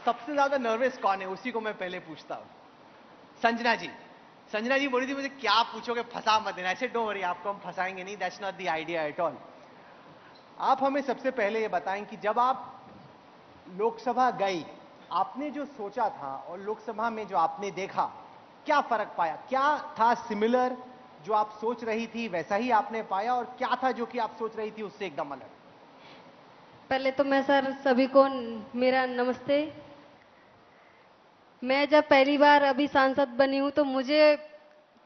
सबसे ज्यादा नर्वस कौन है, उसी को मैं पहले पूछता हूं। संजना जी। संजना जी बोली थी मुझे क्या पूछोगे, फंसा मत देना। ऐसे डोंट वरी, आपको हम फंसाएंगे नहीं, that's not the idea at all. आप हमें सबसे पहले ये बताएं कि जब आप लोकसभा गई, आपने जो सोचा था और लोकसभा में जो आपने देखा, क्या फर्क पाया? क्या था सिमिलर, जो आप सोच रही थी वैसा ही आपने पाया, और क्या था जो कि आप सोच रही थी उससे एकदम अलग? पहले तो मैं सर सभी को मेरा नमस्ते। मैं जब पहली बार अभी सांसद बनी हूं तो मुझे,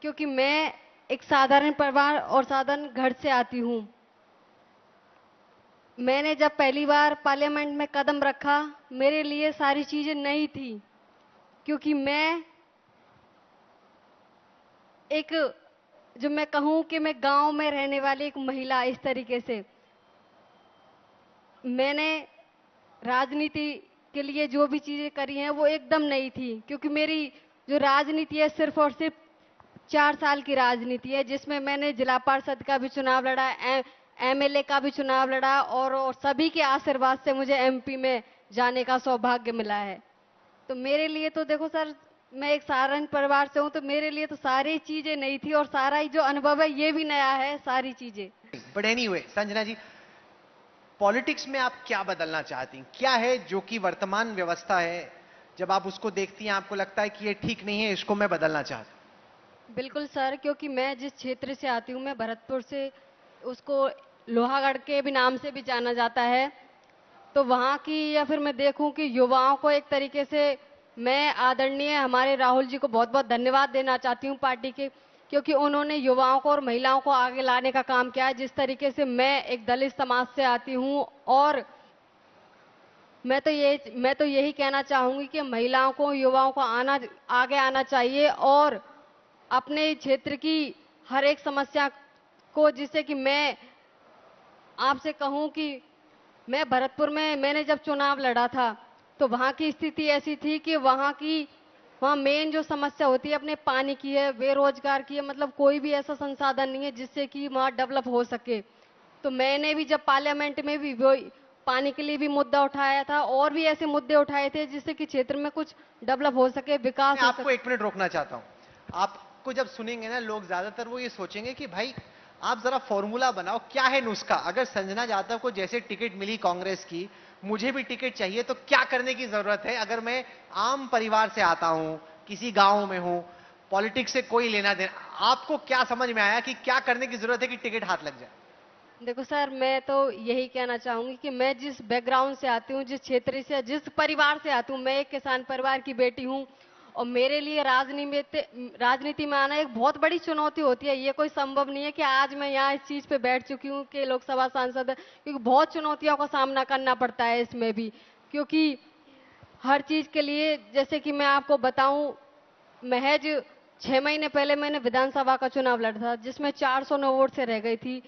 क्योंकि मैं एक साधारण परिवार और साधारण घर से आती हूं, मैंने जब पहली बार पार्लियामेंट में कदम रखा, मेरे लिए सारी चीजें नई थी। क्योंकि मैं एक, जो मैं कहूं कि मैं गांव में रहने वाली एक महिला, इस तरीके से मैंने राजनीति के लिए जो भी चीजें करी हैं वो एकदम नई थी। क्योंकि मेरी जो राजनीति है सिर्फ और सिर्फ 4 साल की राजनीति है, जिसमें मैंने जिला पार्षद का भी चुनाव लड़ा, एमएलए का भी चुनाव लड़ा, और सभी के आशीर्वाद से मुझे एमपी में जाने का सौभाग्य मिला है। तो मेरे लिए तो देखो सर, मैं एक साधारण परिवार से हूं, तो मेरे लिए तो सारी चीजें नई थी, और सारा ही जो अनुभव है ये भी नया है, सारी चीजें। But anyway, Sanjana ji, politics में आप क्या बदलना चाहती हैं? क्या है जो कि वर्तमान व्यवस्था है, जब आप उसको देखती हैं आपको लगता है कि ये ठीक नहीं है, इसको मैं बदलना चाहती बिल्कुल सर, क्योंकि मैं जिस क्षेत्र से आती हूँ, मैं भरतपुर से, उसको लोहागढ़ के भी नाम से भी जाना जाता है। तो वहाँ की, या फिर मैं देखूं कि युवाओं को एक तरीके से, मैं आदरणीय हमारे राहुल जी को बहुत बहुत धन्यवाद देना चाहती हूँ पार्टी के, क्योंकि उन्होंने युवाओं को और महिलाओं को आगे लाने का काम किया है। जिस तरीके से मैं एक दलित समाज से आती हूँ, और मैं तो यही कहना चाहूंगी कि महिलाओं को, युवाओं को आगे आना चाहिए, और अपने क्षेत्र की हर एक समस्या को, जिससे कि मैं आपसे कहूं कि मैं भरतपुर में, मैंने जब चुनाव लड़ा था तो वहां की स्थिति ऐसी थी कि वहां मेन जो समस्या होती है अपने पानी की है, बेरोजगार की है, मतलब कोई भी ऐसा संसाधन नहीं है जिससे कि वहां डेवलप हो सके। तो मैंने भी जब पार्लियामेंट में भी वो पानी के लिए भी मुद्दा उठाया था, और भी ऐसे मुद्दे उठाए थे जिससे कि क्षेत्र में कुछ डेवलप हो सके, मैं विकास हो आपको सके। 1 मिनट रोकना चाहता हूं। आपको जब सुनेंगे ना लोग, ज्यादातर वो ये सोचेंगे कि भाई आप जरा फॉर्मूला बनाओ, क्या है नुस्खा? अगर संजना यादव को जैसे टिकट मिली कांग्रेस की, मुझे भी टिकट चाहिए, तो क्या करने की जरूरत है? अगर मैं आम परिवार से आता हूं, किसी गांव में हूं, पॉलिटिक्स से कोई लेना देना, आपको क्या समझ में आया कि क्या करने की जरूरत है कि टिकट हाथ लग जाए? देखो सर, मैं तो यही कहना चाहूंगी कि मैं जिस बैकग्राउंड से आती हूँ, जिस क्षेत्र से, जिस परिवार से आती हूँ, मैं एक किसान परिवार की बेटी हूँ, और मेरे लिए राजनीति में आना एक बहुत बड़ी चुनौती होती है। ये कोई संभव नहीं है कि आज मैं यहाँ इस चीज पे बैठ चुकी हूँ कि लोकसभा सांसद है, क्योंकि बहुत चुनौतियों का सामना करना पड़ता है इसमें भी। क्योंकि हर चीज के लिए, जैसे कि मैं आपको बताऊं, महज 6 महीने पहले मैंने विधानसभा का चुनाव लड़ा था, जिसमें 409 वोट से रह गई थी।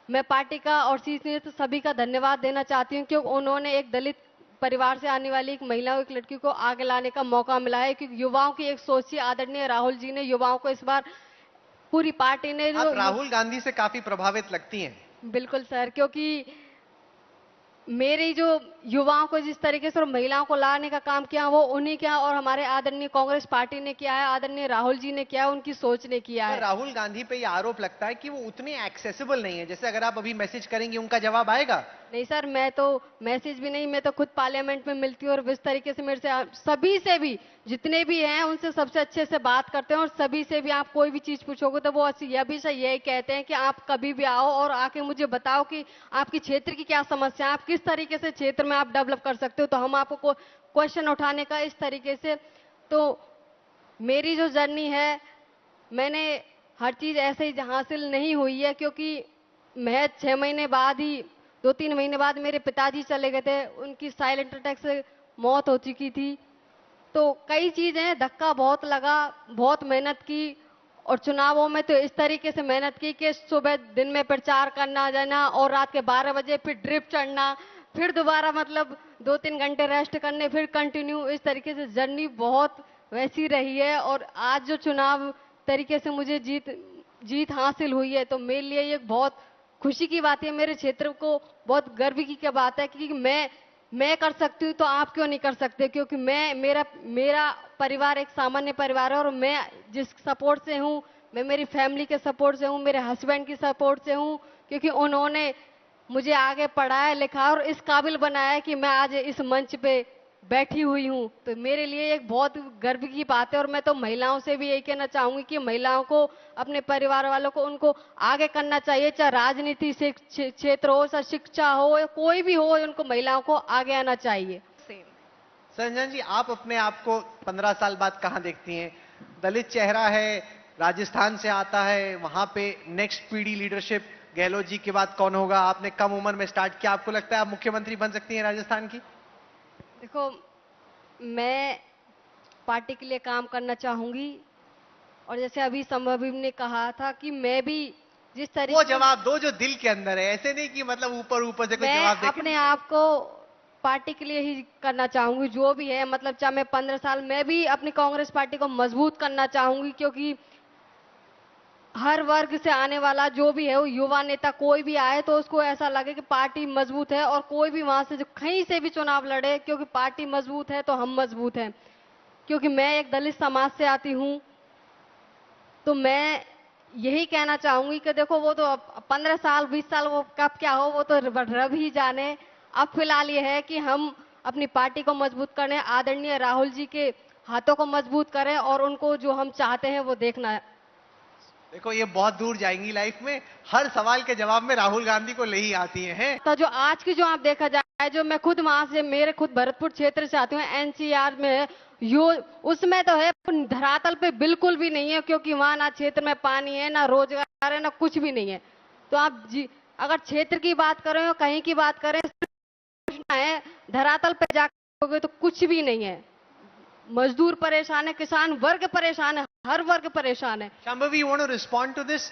मैं पार्टी का और सीनियर तो सभी का धन्यवाद देना चाहती हूँ, क्योंकि उन्होंने एक दलित परिवार से आने वाली एक महिला, एक लड़की को आगे लाने का मौका मिला है। क्योंकि युवाओं की एक सोच थी, आदरणीय राहुल जी ने युवाओं को इस बार, पूरी पार्टी ने आप जो राहुल गांधी से काफी प्रभावित लगती हैं। बिल्कुल सर, क्योंकि मेरी जो युवाओं को जिस तरीके से और महिलाओं को लाने का काम किया, वो उन्हीं क्या, और हमारे आदरणीय कांग्रेस पार्टी ने किया है, आदरणीय राहुल जी ने किया है, उनकी सोच ने किया पर है। राहुल गांधी पे ये आरोप लगता है कि वो उतने एक्सेसिबल नहीं है, जैसे अगर आप अभी मैसेज करेंगे उनका जवाब आएगा। नहीं सर, मैं तो मैसेज भी नहीं, मैं तो खुद पार्लियामेंट में मिलती हूँ, और इस तरीके से मेरे से सभी से भी, जितने भी हैं उनसे सबसे अच्छे से बात करते हैं, और सभी से भी आप कोई भी चीज पूछोगे तो वो हमेशा यही कहते हैं कि आप कभी भी आओ और आके मुझे बताओ कि आपकी क्षेत्र की क्या समस्या है, आप किस तरीके से क्षेत्र में आप डेवलप कर सकते हो, तो हम आपको क्वेश्चन उठाने का इस तरीके से। तो मेरी जो जर्नी है, मैंने हर चीज ऐसे ही हासिल नहीं हुई है, क्योंकि महज 6 महीने बाद ही, 2-3 महीने बाद मेरे पिताजी चले गए थे, उनकी साइलेंट अटैक से मौत हो चुकी थी। तो कई चीजें, धक्का बहुत लगा, बहुत मेहनत की, और चुनावों में तो इस तरीके से मेहनत की कि सुबह दिन में प्रचार करना जाना, और रात के 12 बजे फिर ड्रिप चढ़ना, फिर दोबारा मतलब 2-3 घंटे रेस्ट करने, फिर कंटिन्यू, इस तरीके से जर्नी बहुत वैसी रही है। और आज जो चुनाव तरीके से मुझे जीत जीत हासिल हुई है, तो मेरे लिए ये बहुत खुशी की बात है, मेरे क्षेत्र को बहुत गर्व की क्या बात है, क्योंकि मैं मैं कर सकती हूँ तो आप क्यों नहीं कर सकते? क्योंकि मेरा मेरा परिवार एक सामान्य परिवार है और मैं जिस सपोर्ट से हूँ, मैं मेरी फैमिली के सपोर्ट से हूँ, मेरे हस्बैंड की सपोर्ट से हूँ, क्योंकि उन्होंने मुझे आगे पढ़ाया लिखा और इस काबिल बनाया कि मैं आज इस मंच पे बैठी हुई हूँ। तो मेरे लिए एक बहुत गर्व की बात है और मैं तो महिलाओं से भी यही कहना चाहूंगी कि महिलाओं को, अपने परिवार वालों को, उनको आगे करना चाहिए, चाहे राजनीति से क्षेत्र हो, चाहे शिक्षा हो, या कोई भी हो, उनको महिलाओं को आगे आना चाहिए। सेम। संजना जी, आप अपने आप को 15 साल बाद कहां देखती हैं? दलित चेहरा है, राजस्थान से आता है, वहां पे नेक्स्ट पीढ़ी लीडरशिप गहलोत जी के बाद कौन होगा? आपने कम उम्र में स्टार्ट किया, आपको लगता है आप मुख्यमंत्री बन सकती हैं राजस्थान की? देखो, मैं पार्टी के लिए काम करना चाहूंगी और जैसे अभी संभव ने कहा था कि मैं भी जिस वो तरीके जवाब दो जो दिल के अंदर है, ऐसे नहीं कि मतलब ऊपर ऊपर से कोई मैं जवाब दे के। अपने आप को पार्टी के लिए ही करना चाहूंगी, जो भी है, मतलब चाहे मैं 15 साल, मैं भी अपनी कांग्रेस पार्टी को मजबूत करना चाहूंगी, क्योंकि हर वर्ग से आने वाला जो भी है, वो युवा नेता कोई भी आए तो उसको ऐसा लगे कि पार्टी मजबूत है, और कोई भी वहां से जो कहीं से भी चुनाव लड़े, क्योंकि पार्टी मजबूत है तो हम मजबूत हैं। क्योंकि मैं एक दलित समाज से आती हूँ, तो मैं यही कहना चाहूंगी कि देखो, वो तो 15 साल 20 साल वो कब क्या हो, वो तो रब ही जाने। अब फिलहाल ये है कि हम अपनी पार्टी को मजबूत करें, आदरणीय राहुल जी के हाथों को मजबूत करें और उनको जो हम चाहते हैं वो देखना है। देखो, ये बहुत दूर जाएंगी लाइफ में, हर सवाल के जवाब में राहुल गांधी को ले ही आती हैं। तो जो आज की जो आप देखा जाए, जो मैं खुद वहां से, मेरे खुद भरतपुर क्षेत्र से आती हूँ, एनसीआर में है, यो उसमें तो है, धरातल पे बिल्कुल भी नहीं है, क्योंकि वहां ना क्षेत्र में पानी है, ना रोजगार है, ना कुछ भी नहीं है। तो आप अगर क्षेत्र की बात करें या कहीं की बात करें, है धरातल पे जाकर तो कुछ भी नहीं है। मजदूर परेशान है, किसान वर्ग परेशान है, हर वर्ग परेशान है। Shambhavi, you want to respond to this?